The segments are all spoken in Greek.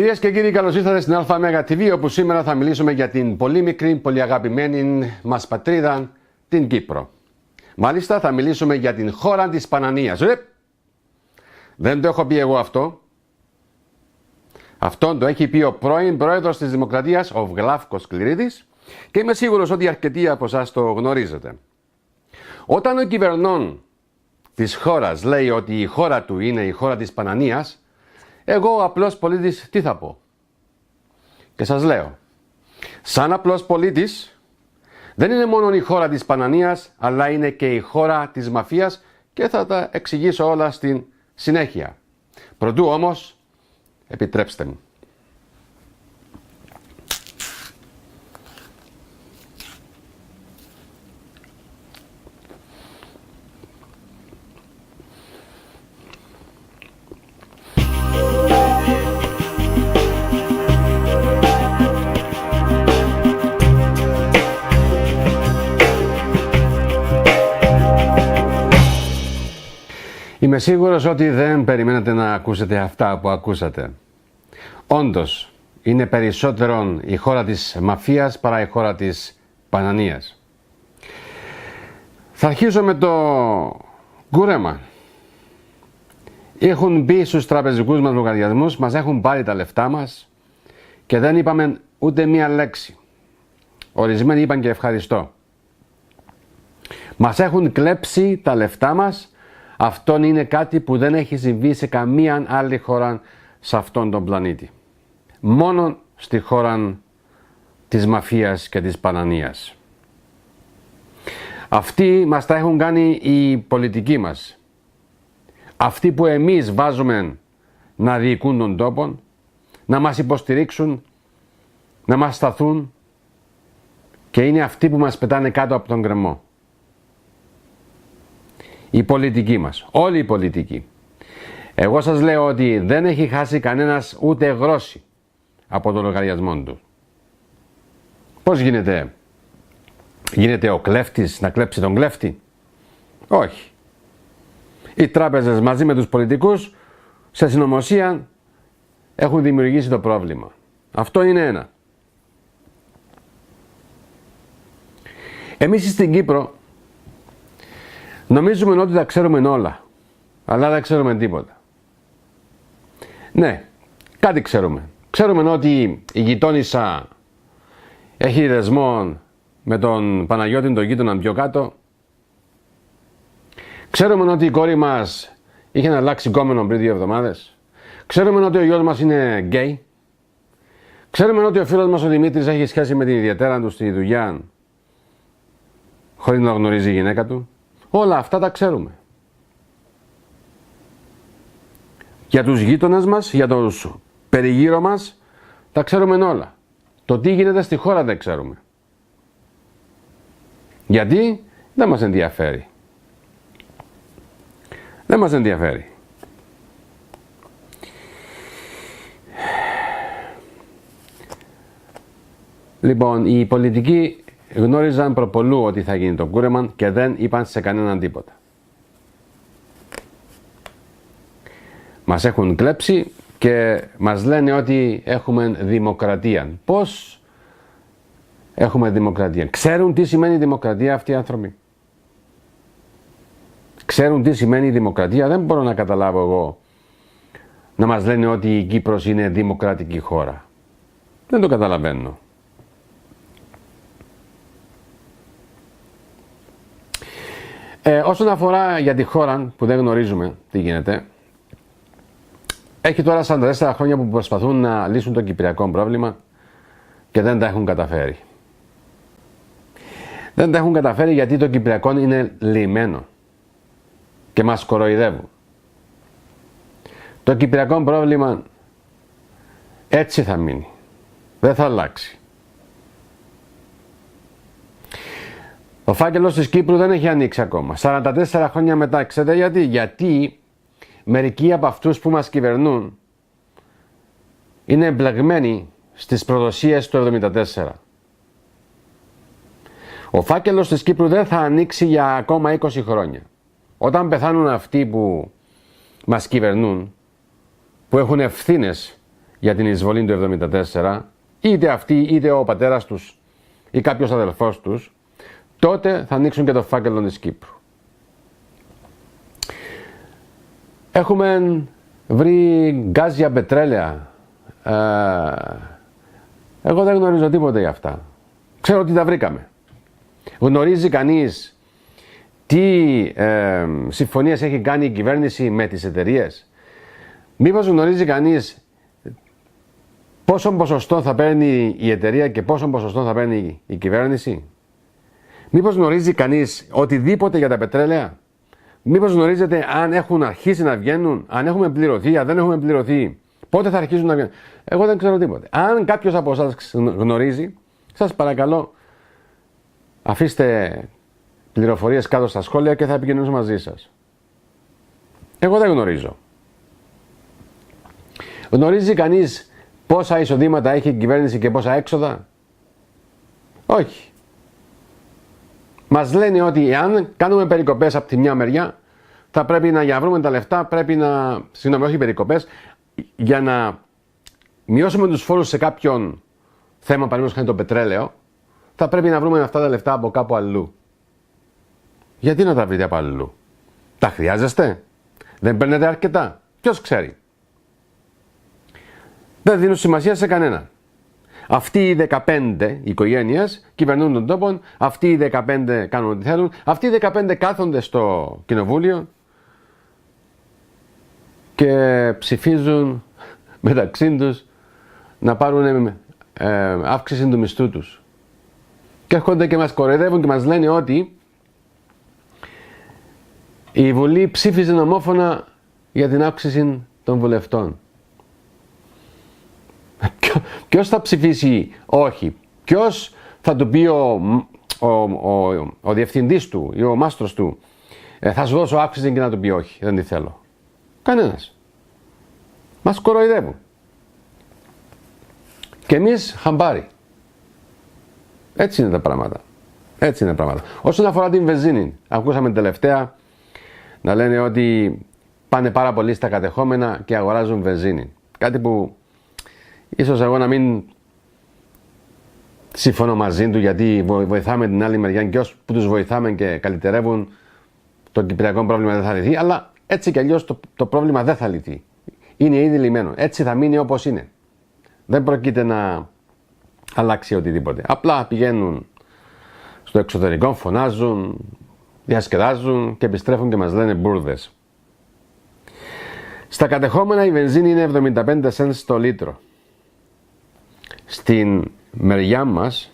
Κυρίες και κύριοι, καλώς ήρθατε στην ΑΜΕΓΑ TV, όπου σήμερα θα μιλήσουμε για την πολύ μικρή, πολύ αγαπημένη μας πατρίδα, την Κύπρο. Μάλιστα θα μιλήσουμε για την χώρα της Πανανίας. Δεν το έχω πει εγώ αυτό. Αυτό το έχει πει ο πρώην πρόεδρος της Δημοκρατίας, ο Βλαύκος Κληρίδης, και είμαι σίγουρος ότι αρκετοί από εσάς το γνωρίζετε. Όταν ο κυβερνών της χώρας λέει ότι η χώρα του είναι η χώρα της Πανανίας, εγώ ο απλός πολίτης τι θα πω? Και σας λέω, σαν απλός πολίτης, δεν είναι μόνο η χώρα της Πανανίας, αλλά είναι και η χώρα της μαφίας, και θα τα εξηγήσω όλα στην συνέχεια. Προτού όμως, επιτρέψτε μου. Είμαι σίγουρος ότι δεν περιμένετε να ακούσετε αυτά που ακούσατε. Όντως, είναι περισσότερο η χώρα της μαφίας παρά η χώρα της Πανανίας. Θα αρχίσω με το κούρεμα. Έχουν μπει στους τραπεζικούς μας λογαριασμούς, μας έχουν πάρει τα λεφτά μας και δεν είπαμε ούτε μία λέξη. Ορισμένοι είπαν και ευχαριστώ. Μας έχουν κλέψει τα λεφτά μας. Αυτό είναι κάτι που δεν έχει συμβεί σε καμία άλλη χώρα σε αυτόν τον πλανήτη. Μόνο στη χώρα της μαφίας και της Πανανίας. Αυτοί μας τα έχουν κάνει οι πολιτικοί μας. Αυτοί που εμείς βάζουμε να διοικούν τον τόπο, να μας υποστηρίξουν, να μας σταθούν, και είναι αυτοί που μας πετάνε κάτω από τον γκρεμό. Οι πολιτικοί μας, όλοι οι πολιτικοί. Εγώ σας λέω ότι δεν έχει χάσει κανένας ούτε γρόση από το λογαριασμό του. Πώς γίνεται ο κλέφτης να κλέψει τον κλέφτη? Όχι. Οι τράπεζες μαζί με τους πολιτικούς σε συνωμοσία έχουν δημιουργήσει το πρόβλημα. Αυτό είναι ένα. Εμείς στην Κύπρο νομίζουμε ότι τα ξέρουμε όλα, αλλά δεν ξέρουμε τίποτα. Ναι, κάτι ξέρουμε. Ξέρουμε ότι η γειτόνισσα έχει δεσμό με τον Παναγιώτη τον γείτονα πιο κάτω. Ξέρουμε ότι η κόρη μας είχε να αλλάξει κόμενο πριν 2 εβδομάδες. Ξέρουμε ότι ο γιος μας είναι γκέι. Ξέρουμε ότι ο φίλος μας ο Δημήτρης έχει σχέση με την ιδιαίτερα του στη δουλειά, χωρίς να γνωρίζει η γυναίκα του. Όλα αυτά τα ξέρουμε. Για τους γείτονες μας, για τους περιγύρω μας, τα ξέρουμε όλα. Το τι γίνεται στη χώρα δεν ξέρουμε. Γιατί δεν μας ενδιαφέρει. Δεν μας ενδιαφέρει. Λοιπόν, οι πολιτικοί γνώριζαν προπολού ότι θα γίνει το κούρεμα και δεν είπαν σε κανέναν τίποτα. Μας έχουν κλέψει και μας λένε ότι έχουμε δημοκρατία. Πώς έχουμε δημοκρατία? Ξέρουν τι σημαίνει δημοκρατία αυτοί οι άνθρωποι? Ξέρουν τι σημαίνει δημοκρατία? Δεν μπορώ να καταλάβω εγώ να μας λένε ότι η Κύπρος είναι δημοκρατική χώρα. Δεν το καταλαβαίνω. Όσον αφορά για τη χώρα που δεν γνωρίζουμε τι γίνεται, έχει τώρα 44 χρόνια που προσπαθούν να λύσουν το κυπριακό πρόβλημα και δεν τα έχουν καταφέρει. Δεν τα έχουν καταφέρει γιατί το κυπριακό είναι λυμένο και μας κοροϊδεύουν. Το κυπριακό πρόβλημα έτσι θα μείνει. Δεν θα αλλάξει. Ο φάκελος της Κύπρου δεν έχει ανοίξει ακόμα. 44 χρόνια μετά. Ξέρετε γιατί? Γιατί μερικοί από αυτούς που μας κυβερνούν είναι εμπλεγμένοι στις προδοσίες του 1974. Ο φάκελος της Κύπρου δεν θα ανοίξει για ακόμα 20 χρόνια. Όταν πεθάνουν αυτοί που μας κυβερνούν, που έχουν ευθύνες για την εισβολή του 1974, είτε αυτοί είτε ο πατέρας τους ή κάποιος αδελφός τους, τότε θα ανοίξουν και το φάκελο της Κύπρου. Έχουμε βρει γκάζια πετρέλαια. Εγώ δεν γνωρίζω τίποτα για αυτά. Ξέρω ότι τα βρήκαμε. Γνωρίζει κανείς τι συμφωνίες έχει κάνει η κυβέρνηση με τις εταιρείες? Μήπως γνωρίζει κανείς πόσο ποσοστό θα παίρνει η εταιρεία και πόσο ποσοστό θα παίρνει η κυβέρνηση? Μήπως γνωρίζει κανείς οτιδήποτε για τα πετρέλαια? Μήπως γνωρίζετε αν έχουν αρχίσει να βγαίνουν, αν έχουμε πληρωθεί, αν δεν έχουμε πληρωθεί, πότε θα αρχίσουν να βγαίνουν? Εγώ δεν ξέρω τίποτε. Αν κάποιος από εσάς γνωρίζει, σας παρακαλώ, αφήστε πληροφορίες κάτω στα σχόλια και θα επικοινωνήσω μαζί σας. Εγώ δεν γνωρίζω. Γνωρίζει κανείς πόσα εισοδήματα έχει η κυβέρνηση και πόσα έξοδα? Όχι. Μας λένε ότι εάν κάνουμε περικοπές από τη μια μεριά, θα πρέπει να, για να βρούμε τα λεφτά, πρέπει να, συγγνώμη, όχι περικοπές, για να μειώσουμε τους φόρους σε κάποιον θέμα, παραδείγματος χάρη το πετρέλαιο, θα πρέπει να βρούμε αυτά τα λεφτά από κάπου αλλού. Γιατί να τα βρείτε από αλλού? Τα χρειάζεστε? Δεν παίρνετε αρκετά? Ποιος ξέρει? Δεν δίνουν σημασία σε κανένα. Αυτοί οι 15 οικογένειες κυβερνούν τον τόπο, αυτοί οι 15 κάνουν ό,τι θέλουν, αυτοί οι 15 κάθονται στο κοινοβούλιο και ψηφίζουν μεταξύ τους να πάρουν αύξηση του μισθού τους. Και έρχονται και μας κοροϊδεύουν και μας λένε ότι η Βουλή ψήφιζε ομόφωνα για την αύξηση των βουλευτών. Ποιος θα ψηφίσει όχι? Ποιος θα του πει ο διευθυντής του ή ο μάστρος του, θα σου δώσω αύξηση, και να του πει όχι, δεν τη θέλω? Κανένας. Μας κοροϊδεύουν. Και εμείς χαμπάρι. Έτσι είναι τα πράγματα. Έτσι είναι τα πράγματα. Όσον αφορά την βενζίνη, ακούσαμε τελευταία να λένε ότι πάνε πάρα πολύ στα κατεχόμενα και αγοράζουν βενζίνη. Κάτι που ίσως εγώ να μην συμφωνώ μαζί του, γιατί βοηθάμε την άλλη μεριά και όσοι που τους βοηθάμε και καλυτερεύουν, το κυπριακό πρόβλημα δεν θα λυθεί, αλλά έτσι κι αλλιώς το πρόβλημα δεν θα λυθεί. Είναι ήδη λυμένο. Έτσι θα μείνει όπως είναι. Δεν πρόκειται να αλλάξει οτιδήποτε. Απλά πηγαίνουν στο εξωτερικό, φωνάζουν, διασκεδάζουν και επιστρέφουν και μας λένε μπουρδες. Στα κατεχόμενα η βενζίνη είναι 75 cents το λίτρο. Στην μεριά μας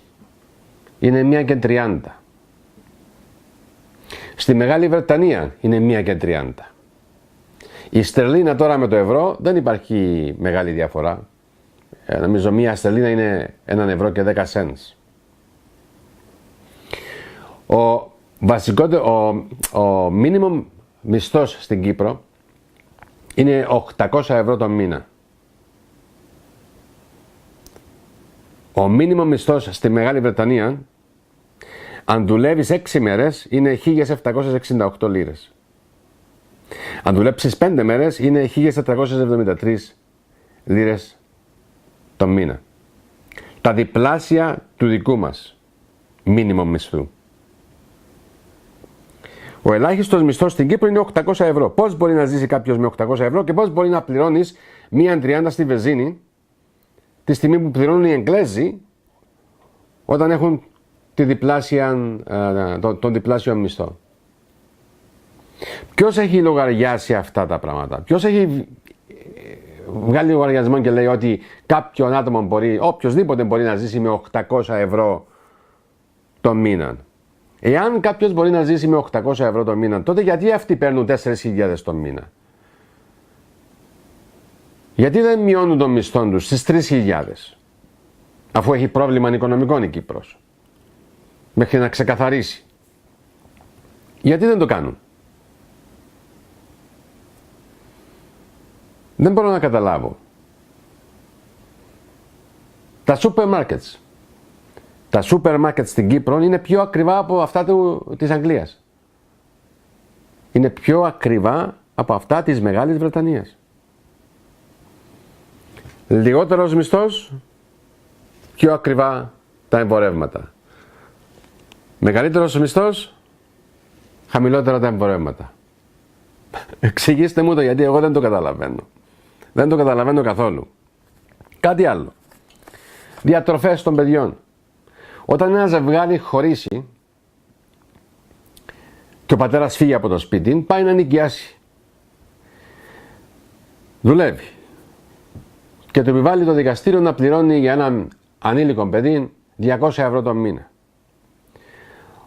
είναι 1 και 30. Στη Μεγάλη Βρετανία είναι 1 και 30. Η στερλίνα τώρα με το ευρώ δεν υπάρχει μεγάλη διαφορά. Νομίζω μία στερλίνα είναι 1 ευρώ και 10 cents. Ο minimum μισθός στην Κύπρο είναι 800 ευρώ το μήνα. Ο minimum μισθός στη Μεγάλη Βρετανία, αν δουλεύεις 6 μέρες, είναι 1.768 λίρες. Αν δουλέψεις 5 μέρες, είναι 1.473 λίρες το μήνα. Τα διπλάσια του δικού μας minimum μισθού. Ο ελάχιστος μισθός στην Κύπρο είναι 800 ευρώ. Πώς μπορεί να ζήσει κάποιος με 800 ευρώ και πώς μπορεί να πληρώνεις 1,30 στη βενζίνη τη στιγμή που πληρώνουν οι Εγγλέζοι όταν έχουν τον διπλάσιο μισθό? Ποιος έχει λογαριάσει αυτά τα πράγματα? Ποιος έχει βγάλει λογαριασμό και λέει ότι κάποιον άτομο μπορεί, οποιοσδήποτε μπορεί να ζήσει με 800 ευρώ το μήνα? Εάν κάποιος μπορεί να ζήσει με 800 ευρώ το μήνα, τότε γιατί αυτοί παίρνουν 4.000 το μήνα? Γιατί δεν μειώνουν τον μισθό τους στις 3.000, αφού έχει πρόβλημα οικονομικό η Κύπρος, μέχρι να ξεκαθαρίσει? Γιατί δεν το κάνουν? Δεν μπορώ να καταλάβω. Τα σούπερ μάρκετς. Τα σούπερ μάρκετ στην Κύπρο είναι πιο ακριβά από αυτά της Αγγλίας. Είναι πιο ακριβά από αυτά της Μεγάλης Βρετανίας. Λιγότερος μισθός, πιο ακριβά τα εμπορεύματα. Μεγαλύτερος μισθός, χαμηλότερα τα εμπορεύματα. Εξηγήστε μου το, γιατί εγώ δεν το καταλαβαίνω. Δεν το καταλαβαίνω καθόλου. Κάτι άλλο. Διατροφές των παιδιών. Όταν ένα ζευγάρι χωρίσει και ο πατέρας φύγει από το σπίτι, πάει να νοικιάσει. Δουλεύει. Και του επιβάλλει το δικαστήριο να πληρώνει για έναν ανήλικο παιδί 200 ευρώ το μήνα.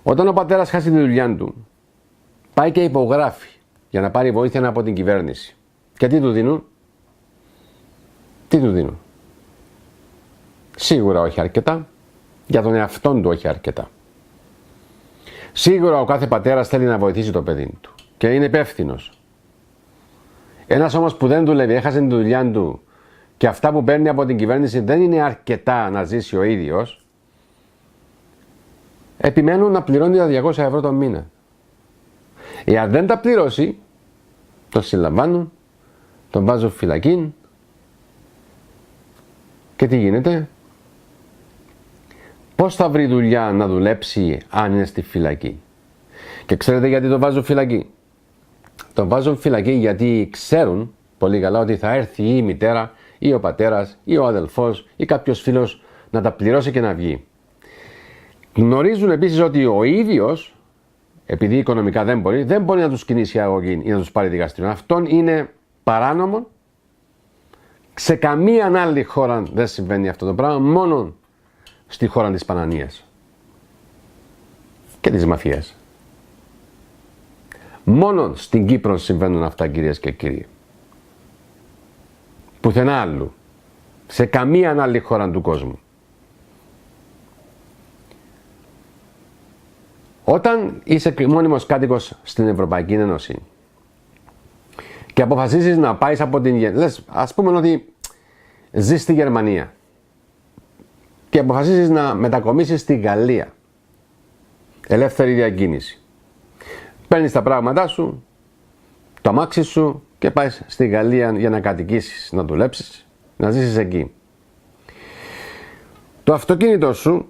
Όταν ο πατέρας χάσει τη δουλειά του, πάει και υπογράφει για να πάρει βοήθεια από την κυβέρνηση. Και τι του δίνουν? Τι του δίνουν? Σίγουρα όχι αρκετά. Για τον εαυτόν του όχι αρκετά. Σίγουρα ο κάθε πατέρας θέλει να βοηθήσει το παιδί του και είναι υπεύθυνος. Ένας όμως που δεν δουλεύει, έχασε τη δουλειά του και αυτά που παίρνει από την κυβέρνηση δεν είναι αρκετά να ζήσει ο ίδιος, επιμένουν να πληρώνει τα 200 ευρώ το μήνα. Εάν δεν τα πληρώσει, τον συλλαμβάνουν, τον βάζουν φυλακή και τι γίνεται? Πώς θα βρει δουλειά να δουλέψει αν είναι στη φυλακή? Και ξέρετε γιατί τον βάζουν φυλακή? Τον βάζουν φυλακή γιατί ξέρουν πολύ καλά ότι θα έρθει η μητέρα ή ο πατέρας ή ο αδελφός ή κάποιος φίλος να τα πληρώσει και να βγει. Γνωρίζουν επίσης ότι ο ίδιος, επειδή οικονομικά δεν μπορεί να τους κινήσει αγωγή ή να τους πάρει δικαστήριο. Αυτόν είναι παράνομο. Σε καμία άλλη χώρα δεν συμβαίνει αυτό το πράγμα, μόνο στη χώρα της Πανανίας και της μαφίας. Μόνο στην Κύπρο συμβαίνουν αυτά, κυρίες και κύριοι. Πουθενά άλλου. Σε καμία άλλη χώρα του κόσμου. Όταν είσαι μόνιμος κάτοικος στην Ευρωπαϊκή Ένωση και αποφασίσεις να πάεις από την... Λες, ας πούμε ότι ζεις στη Γερμανία και αποφασίσεις να μετακομίσεις στη Γαλλία. Ελεύθερη διακίνηση. Παίρνεις τα πράγματά σου, το αμάξι σου και πάεις στη Γαλλία για να κατοικήσεις, να δουλέψεις, να ζήσεις εκεί. Το αυτοκίνητο σου,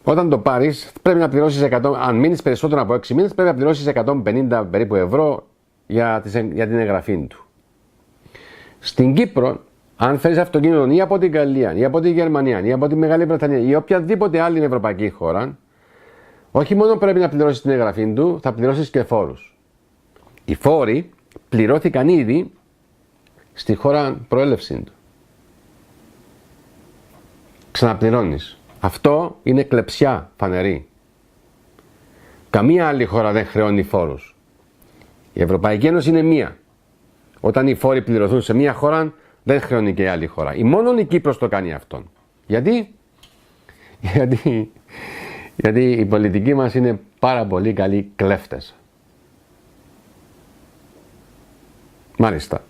όταν το πάρεις, πρέπει να πληρώσεις 100, αν μείνεις περισσότερο από 6 μήνες, πρέπει να πληρώσεις 150 περίπου ευρώ για την εγγραφή του. Στην Κύπρο, αν φέρεις αυτοκίνητο ή από την Γαλλία, ή από τη Γερμανία, ή από τη Μεγάλη Βρετανία, ή οποιαδήποτε άλλη ευρωπαϊκή χώρα, όχι μόνο πρέπει να πληρώσεις την εγγραφή του, θα πληρώσεις και φόρους. Οι φόροι πληρώθηκαν ήδη στη χώρα προέλευσή του. Ξαναπληρώνεις. Αυτό είναι κλεψιά φανερή. Καμία άλλη χώρα δεν χρεώνει φόρους. Η Ευρωπαϊκή Ένωση είναι μία. Όταν οι φόροι πληρωθούν σε μία χώρα, δεν χρεώνει και η άλλη χώρα. Μόνο η Κύπρος το κάνει αυτό. Γιατί η πολιτική μας είναι πάρα πολύ καλοί κλέφτες. Μάλιστα.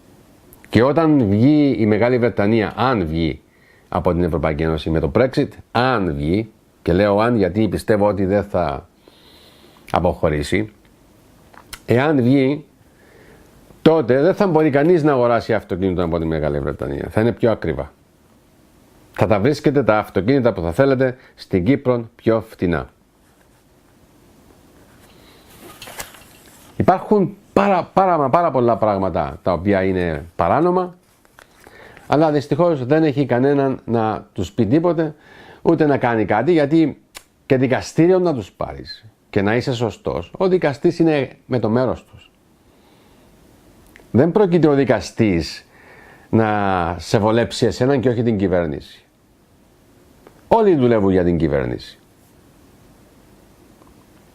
Και όταν βγει η Μεγάλη Βρετανία, αν βγει από την Ευρωπαϊκή Ένωση με το Brexit, αν βγει, και λέω αν γιατί πιστεύω ότι δεν θα αποχωρήσει, εάν βγει, τότε δεν θα μπορεί κανείς να αγοράσει αυτοκίνητο από τη Μεγάλη Βρετανία. Θα είναι πιο ακριβά. Θα τα βρίσκετε τα αυτοκίνητα που θα θέλετε στην Κύπρο πιο φτηνά. Υπάρχουν πάρα πολλά πράγματα τα οποία είναι παράνομα, αλλά δυστυχώς δεν έχει κανέναν να τους πει τίποτε, ούτε να κάνει κάτι, γιατί και δικαστήριο να τους πάρεις και να είσαι σωστός, ο δικαστής είναι με το μέρος τους. Δεν πρόκειται ο δικαστής να σε βολέψει εσέναν και όχι την κυβέρνηση. Όλοι δουλεύουν για την κυβέρνηση.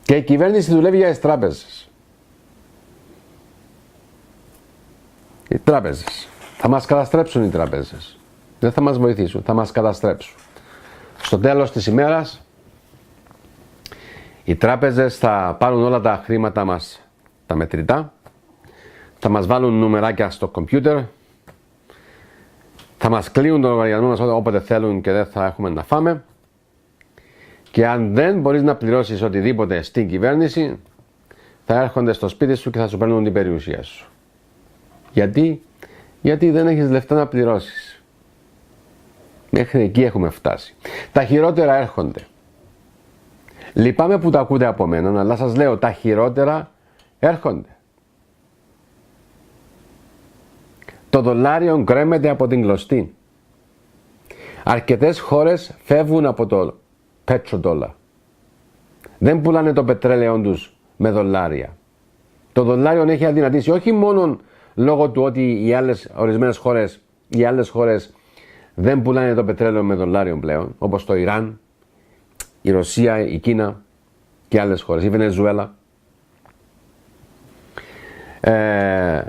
Και η κυβέρνηση δουλεύει για τις τράπεζες. Οι τράπεζες. Θα μας καταστρέψουν οι τράπεζες. Δεν θα μας βοηθήσουν, θα μας καταστρέψουν. Στο τέλος της ημέρας, οι τράπεζες θα πάρουν όλα τα χρήματα μας, τα μετρητά, θα μας βάλουν νουμεράκια στο κομπιούτερ, θα μας κλείουν τον λογαριασμό μας όποτε θέλουν και δεν θα έχουμε να φάμε, και αν δεν μπορείς να πληρώσεις οτιδήποτε στην κυβέρνηση, θα έρχονται στο σπίτι σου και θα σου παίρνουν την περιουσία σου. Γιατί δεν έχεις λεφτά να πληρώσεις. Μέχρι εκεί έχουμε φτάσει. Τα χειρότερα έρχονται. Λυπάμαι που τα ακούτε από μένα, αλλά σας λέω, τα χειρότερα έρχονται. Το δολάριο γκρέμεται από την κλωστή. Αρκετές χώρες φεύγουν από το petrodollar. Δεν πουλάνε το πετρέλαιο τους με δολάρια. Το δολάριο έχει αδυνατήσει όχι μόνο λόγω του ότι οι άλλες χώρες δεν πουλάνε το πετρέλαιο με δολάριο πλέον, όπως το Ιράν, η Ρωσία, η Κίνα και άλλες χώρες, η Βενεζουέλα.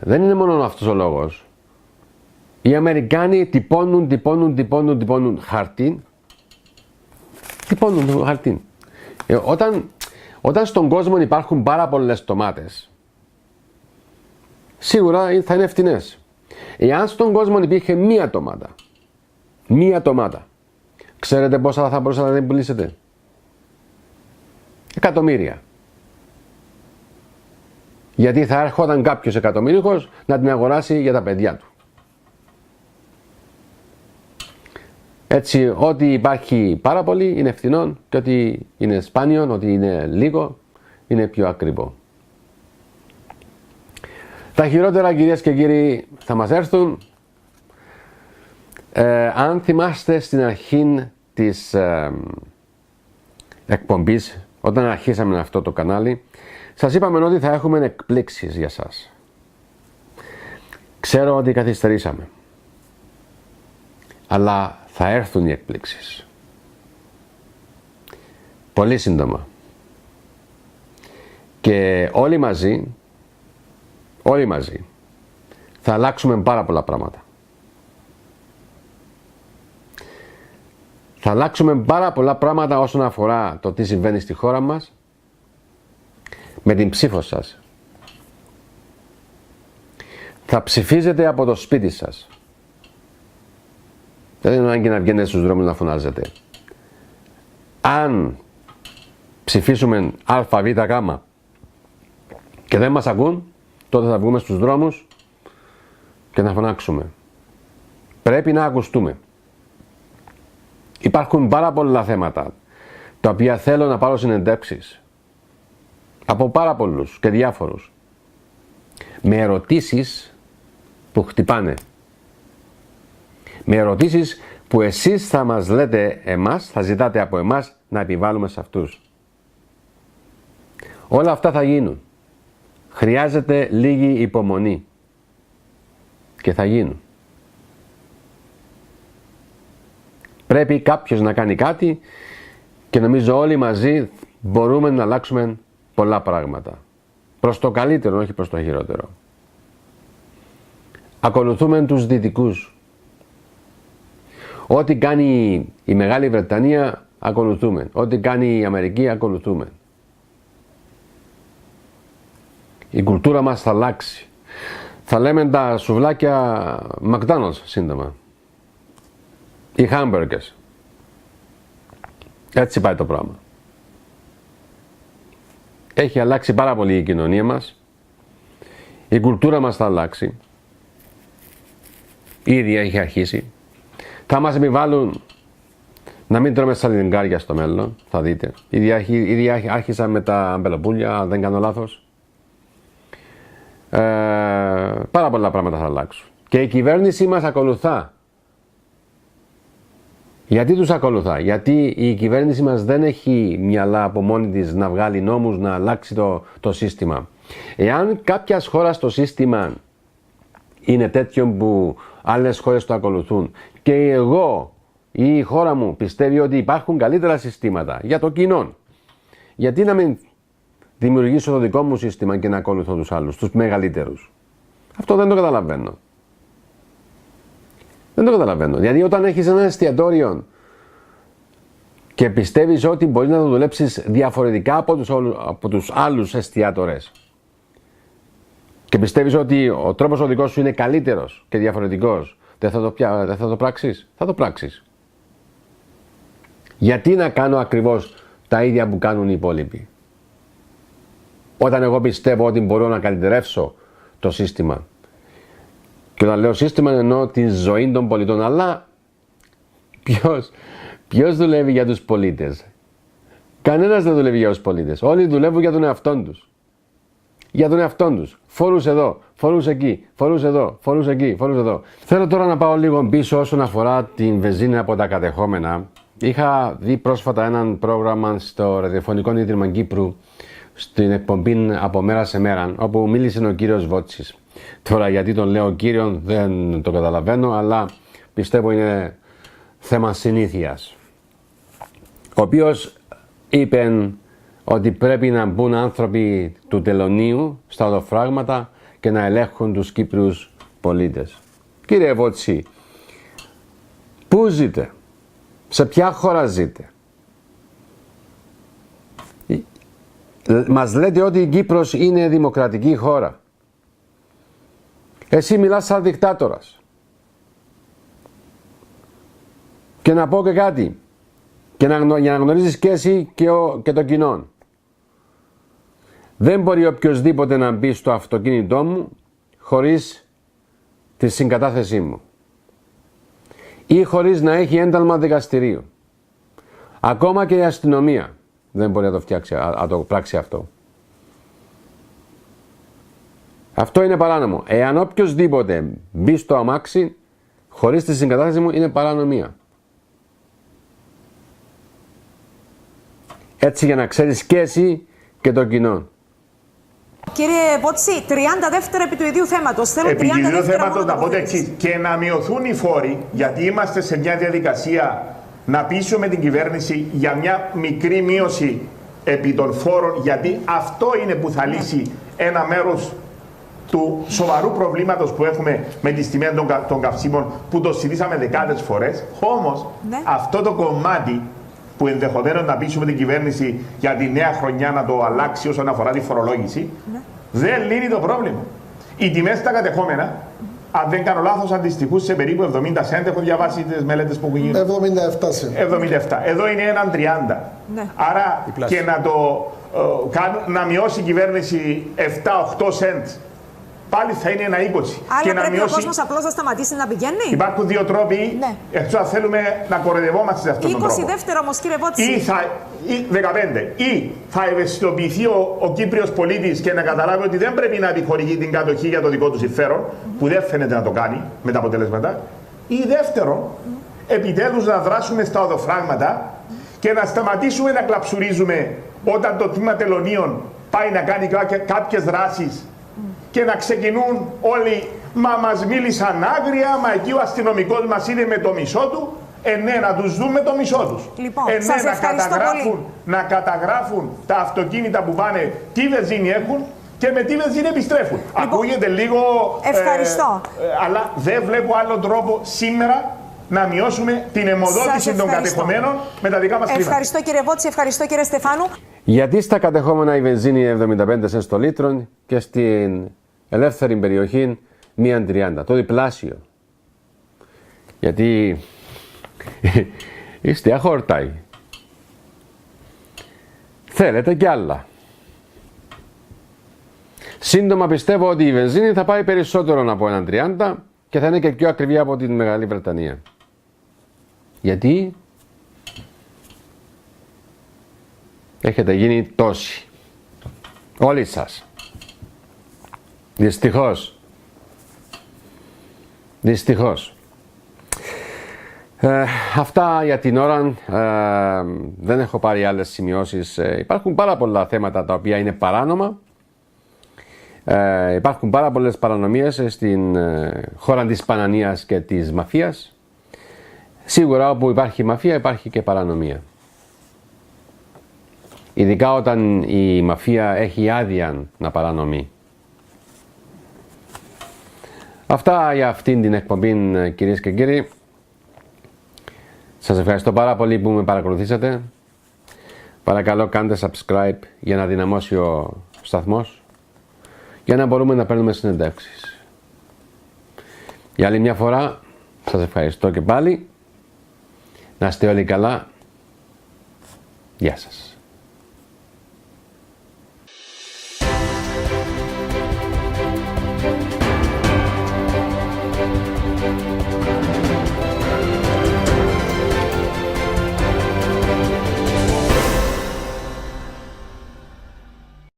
Δεν είναι μόνο αυτός ο λόγος. Οι Αμερικάνοι τυπώνουν χαρτί. Τυπώνουν χαρτί. Όταν στον κόσμο υπάρχουν πάρα πολλές ντομάτες, σίγουρα θα είναι φτηνές. Εάν στον κόσμο υπήρχε μία ντομάτα, ξέρετε πόσα θα μπορούσατε να την πουλήσετε? Εκατομμύρια. Γιατί θα έρχονταν κάποιος εκατομμύριχος να την αγοράσει για τα παιδιά του. Έτσι, ό,τι υπάρχει πάρα πολύ είναι φθηνό και ό,τι είναι σπάνιο, ό,τι είναι λίγο, είναι πιο ακριβό. Τα χειρότερα, κυρίες και κύριοι, θα μας έρθουν. Αν θυμάστε στην αρχή της εκπομπής, όταν αρχίσαμε αυτό το κανάλι, σας είπαμε ότι θα έχουμε εκπλήξεις για σας. Ξέρω ότι καθυστερήσαμε, αλλά θα έρθουν οι εκπλήξεις. Πολύ σύντομα. Και όλοι μαζί, θα αλλάξουμε πάρα πολλά πράγματα. Θα αλλάξουμε πάρα πολλά πράγματα όσον αφορά το τι συμβαίνει στη χώρα μας, με την ψήφο σας. Θα ψηφίζετε από το σπίτι σας. Δεν είναι ανάγκη να βγαίνετε στους δρόμους να φωνάζετε. Αν ψηφίσουμε α, β, γ και δεν μας ακούν, τότε θα βγούμε στους δρόμους και να φωνάξουμε. Πρέπει να ακουστούμε. Υπάρχουν πάρα πολλά θέματα τα οποία θέλω να πάρω συνεντεύξεις από πάρα πολλούς και διάφορους, με ερωτήσεις που χτυπάνε, με ερωτήσεις που εσείς θα μας λέτε εμάς, θα ζητάτε από εμάς να επιβάλλουμε σε αυτούς. Όλα αυτά θα γίνουν. Χρειάζεται λίγη υπομονή και θα γίνουν. Πρέπει κάποιος να κάνει κάτι και νομίζω όλοι μαζί μπορούμε να αλλάξουμε πολλά πράγματα. Προς το καλύτερο, όχι προς το χειρότερο. Ακολουθούμε τους δυτικούς. Ό,τι κάνει η Μεγάλη Βρετανία ακολουθούμε. Ό,τι κάνει η Αμερική ακολουθούμε. Η κουλτούρα μας θα αλλάξει. Θα λέμε τα σουβλάκια McDonald's σύντομα. Οι hamburgers. Έτσι πάει το πράγμα. Έχει αλλάξει πάρα πολύ η κοινωνία μας. Η κουλτούρα μας θα αλλάξει. Ήδη έχει αρχίσει. Θα μας επιβάλλουν να μην τρώμε σαλιγκάρια στο μέλλον. Θα δείτε. Ήδη άρχισα με τα αμπελοπούλια, αν δεν κάνω λάθος. Πάρα πολλά πράγματα θα αλλάξουν. Και η κυβέρνηση μας ακολουθά. Γιατί τους ακολουθά? Γιατί η κυβέρνηση μας δεν έχει μυαλά από μόνη της να βγάλει νόμους, να αλλάξει το σύστημα. Εάν κάποια χώρα στο σύστημα είναι τέτοιο που άλλες χώρες το ακολουθούν και εγώ ή η χώρα μου πιστεύει ότι υπάρχουν καλύτερα συστήματα για το κοινό, γιατί να μην δημιουργήσω το δικό μου σύστημα και να ακολουθώ τους άλλους, τους μεγαλύτερους? Αυτό δεν το καταλαβαίνω. Δεν το καταλαβαίνω. Γιατί όταν έχεις ένα εστιατόριο και πιστεύεις ότι μπορείς να το δουλέψεις διαφορετικά από τους άλλους εστιατόρες και πιστεύεις ότι ο τρόπος ο δικός σου είναι καλύτερος και διαφορετικός, δεν θα το πράξεις? Θα το πράξεις. Γιατί να κάνω ακριβώς τα ίδια που κάνουν οι υπόλοιποι, όταν εγώ πιστεύω ότι μπορώ να καλυτερεύσω το σύστημα? Και όταν λέω σύστημα εννοώ τη ζωή των πολιτών, αλλά Ποιος δουλεύει για τους πολίτες? Κανένας δεν δουλεύει για τους πολίτες. Όλοι δουλεύουν για τον εαυτόν τους. Για τον εαυτόν τους. Φόρους εδώ, φόρους εκεί, φόρους εδώ, φόρους εκεί, φόρους εδώ. Θέλω τώρα να πάω λίγο πίσω όσον αφορά την βενζίνη από τα κατεχόμενα. Είχα δει πρόσφατα έναν πρόγραμμα στο Ραδιοφωνικό Ίδρυμα Κύπρου, στην εκπομπή από μέρα σε μέρα, όπου μίλησε ο κύριος Βότσης. Τώρα γιατί τον λέω κύριον δεν το καταλαβαίνω, αλλά πιστεύω είναι θέμα συνήθειας. Ο οποίος είπε ότι πρέπει να μπουν άνθρωποι του τελωνίου στα οδοφράγματα και να ελέγχουν τους Κύπριους πολίτες. Κύριε Βότσι, πού ζείτε? Σε ποια χώρα ζείτε? Μας λέτε ότι η Κύπρος είναι δημοκρατική χώρα. Εσύ μιλάς σαν δικτάτορας. Και να πω και κάτι, για να γνωρίζεις και εσύ και το κοινό. Δεν μπορεί οποιοσδήποτε να μπει στο αυτοκίνητό μου χωρίς τη συγκατάθεσή μου ή χωρίς να έχει ένταλμα δικαστηρίου. Ακόμα και η αστυνομία δεν μπορεί να το φτιάξει, να το πράξει αυτό. Αυτό είναι παράνομο. Εάν οποιοσδήποτε μπει στο αμάξι χωρίς τη συγκατάθεση μου, είναι παρανομία. Έτσι για να ξέρεις και εσύ και το κοινό. Κύριε Βότση, 30 δεύτερα επί του ίδιου θέματος. Επί του ίδιου θέματος να πω το εξής. Και να μειωθούν οι φόροι, γιατί είμαστε σε μια διαδικασία να πείσουμε την κυβέρνηση για μια μικρή μείωση επί των φόρων, γιατί αυτό είναι που θα λύσει ένα μέρος του σοβαρού προβλήματος που έχουμε με τις τιμές των καυσίμων, που το συζητήσαμε δεκάδες φορές. Όμως, αυτό το κομμάτι που ενδεχομένως να πείσουμε την κυβέρνηση για τη νέα χρονιά να το αλλάξει όσον αφορά τη φορολόγηση, δεν λύνει το πρόβλημα. Οι τιμές στα κατεχόμενα, αν δεν κάνω λάθος, αντιστοιχούν σε περίπου 70 σέντ. Έχω διαβάσει τις μελέτες που έχουν γίνει. 77 σέντ. 77. Εδώ είναι έναν 30. Άρα και να μειώσει η κυβέρνηση 7-8 σέντ, πάλι θα είναι ένα 20. Άρα και πρέπει ο κόσμος απλώς να σταματήσει να πηγαίνει. Υπάρχουν δύο τρόποι, εκτός αν θέλουμε να κοροϊδευόμαστε σε αυτόν τον τρόπο. 20 δεύτερο όμως, κύριε Βότση. Ή 15. Ή θα ευαισθητοποιηθεί ο Κύπριος πολίτης και να καταλάβει ότι δεν πρέπει να επιχορηγεί την κατοχή για το δικό του συμφέρον, που δεν φαίνεται να το κάνει με τα αποτελέσματα. Ή δεύτερον, επιτέλους να δράσουμε στα οδοφράγματα και να σταματήσουμε να κλαψουρίζουμε όταν το τμήμα τελωνίων πάει να κάνει κάποιες δράσεις και να ξεκινούν όλοι, μα μας μίλησαν άγρια, μα εκεί ο αστυνομικός μας είναι με το μισό του. Ναι, να τους δούμε το μισό τους. Λοιπόν, σας ευχαριστώ πολύ. Να καταγράφουν τα αυτοκίνητα που πάνε, τι βενζίνη έχουν και με τι βενζίνη επιστρέφουν. Λοιπόν, ακούγεται λίγο... Ευχαριστώ. Αλλά δεν βλέπω άλλον τρόπο σήμερα να μειώσουμε την αιμοδότηση των κατεχομένων με τα δικά μας χρήματα. Ευχαριστώ κύριε Βότση, ευχαριστώ κύριε Στεφάνου. Γιατί στα κατεχόμενα η βενζίνη είναι 75 σέντ στο λίτρο και στην ελεύθερη περιοχή 1,30, το διπλάσιο. Γιατί είστε αχόρταϊ. Θέλετε κι άλλα. Σύντομα πιστεύω ότι η βενζίνη θα πάει περισσότερο από 1,30 και θα είναι και πιο ακριβή από την Μεγάλη Βρετανία. Γιατί έχετε γίνει τόσοι. Όλοι σας. Δυστυχώς. Δυστυχώς. Αυτά για την ώρα. Δεν έχω πάρει άλλες σημειώσεις. Υπάρχουν πάρα πολλά θέματα τα οποία είναι παράνομα. Υπάρχουν πάρα πολλές παρανομίες στην χώρα της Πανανίας και της μαφίας. Σίγουρα όπου υπάρχει μαφία υπάρχει και παρανομία. Ειδικά όταν η μαφία έχει άδεια να παρανομεί. Αυτά για αυτήν την εκπομπή, κυρίες και κύριοι. Σας ευχαριστώ πάρα πολύ που με παρακολουθήσατε. Παρακαλώ κάντε subscribe για να δυναμώσει ο σταθμός, για να μπορούμε να παίρνουμε συνεντεύξεις. Για άλλη μια φορά σας ευχαριστώ και πάλι. Να είστε όλοι καλά. Γεια σας.